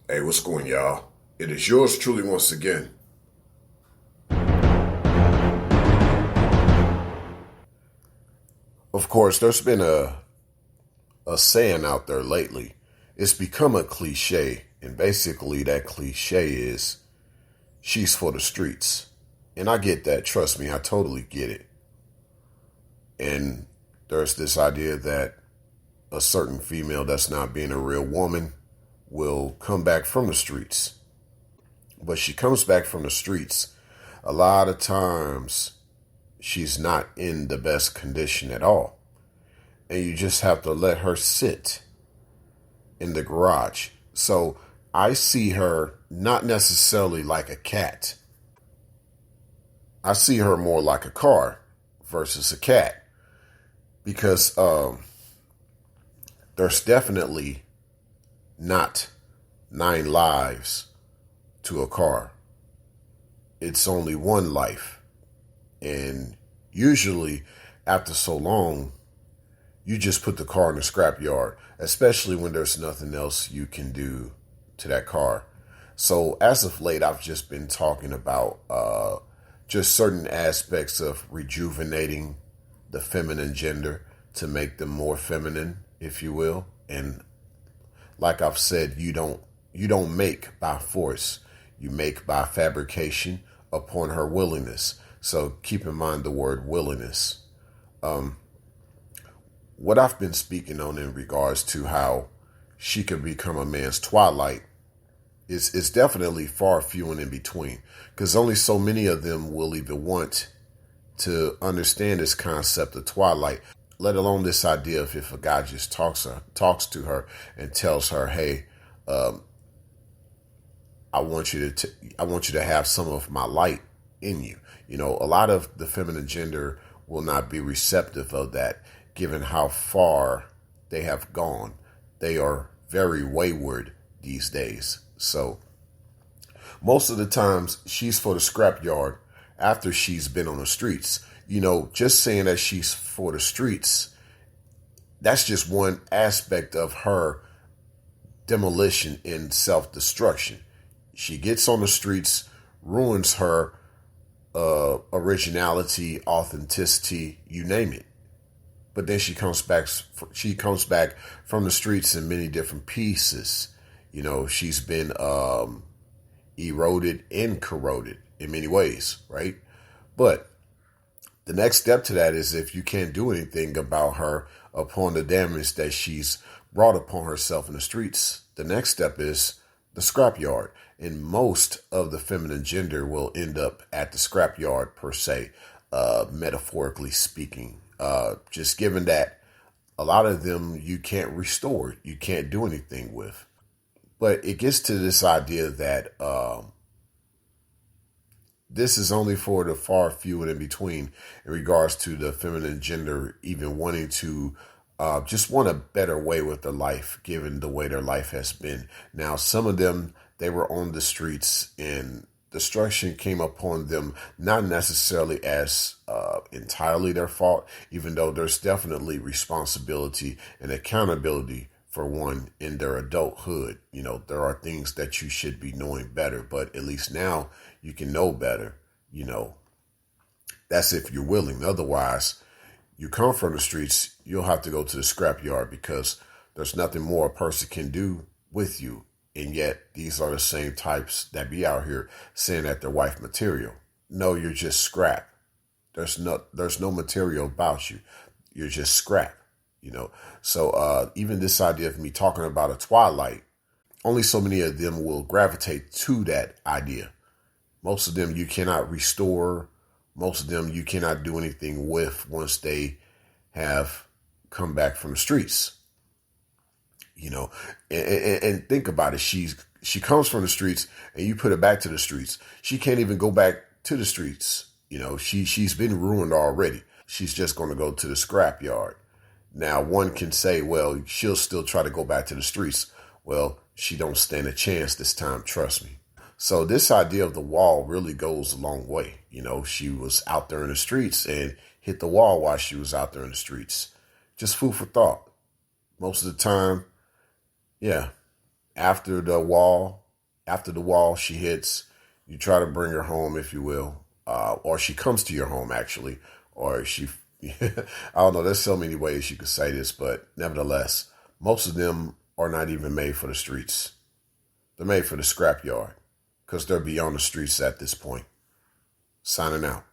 Hey, what's going, y'all? It is yours truly once again. Of course, there's been a saying out there lately. It's become a cliche, and basically that cliche is she's for the streets. And I get that, trust me, I totally get it. And there's this idea that a certain female that's not being a real woman will come back from the streets. But she comes back from the streets a lot of times she's not in the best condition at all. And you just have to let her sit in the garage. So I see her not necessarily like a cat. I see her more like a car versus a cat because there's definitely not 9 lives to a car. It's only one life. And usually after so long, you just put the car in the scrapyard, especially when there's nothing else you can do to that car. So as of late, I've just been talking about just certain aspects of rejuvenating the feminine gender to make them more feminine, if you will. And like I've said, you don't make by force. You make by fabrication upon her willingness. So keep in mind the word willingness. What I've been speaking on in regards to how she could become a man's twilight is definitely far few and in between, because only so many of them will even want to understand this concept of twilight, let alone this idea of if a guy just talks to her and tells her, hey, I want you to have some of my light in you. You know, a lot of the feminine gender will not be receptive of that, given how far they have gone. They are very wayward these days. So most of the times she's for the scrapyard after she's been on the streets. You know, just saying that she's for the streets, that's just one aspect of her demolition and self-destruction. She gets on the streets, ruins her originality, authenticity, you name it. But then she comes back. She comes back from the streets in many different pieces. You know, she's been eroded and corroded in many ways, right? But the next step to that is if you can't do anything about her upon the damage that she's brought upon herself in the streets, the next step is the scrapyard. And most of the feminine gender will end up at the scrapyard per se, metaphorically speaking. Just given that a lot of them you can't restore, you can't do anything with. But it gets to this idea that this is only for the far few and in between in regards to the feminine gender even wanting to just want a better way with their life, given the way their life has been. Now, some of them, they were on the streets and destruction came upon them, not necessarily as entirely their fault, even though there's definitely responsibility and accountability for one in their adulthood. You know, there are things that you should be knowing better, but at least now you can know better. You know, that's if you're willing. Otherwise, you come from the streets, you'll have to go to the scrapyard because there's nothing more a person can do with you. And yet these are the same types that be out here saying that they're wife material. No, you're just scrap. There's no material about you. You're just scrap, you know. So even this idea of me talking about a twilight, only so many of them will gravitate to that idea. Most of them you cannot restore. Most of them you cannot do anything with once they have come back from the streets. You know, and think about it. She comes from the streets and you put her back to the streets. She can't even go back to the streets. You know, she's been ruined already. She's just going to go to the scrapyard. Now, one can say, well, she'll still try to go back to the streets. Well, she don't stand a chance this time. Trust me. So this idea of the wall really goes a long way. You know, she was out there in the streets and hit the wall while she was out there in the streets. Just food for thought. Most of the time, yeah, after the wall she hits, you try to bring her home, if you will, or she comes to your home actually, or she. I don't know. There's so many ways you could say this, but nevertheless, most of them are not even made for the streets. They're made for the scrapyard because they're beyond the streets at this point. Signing out.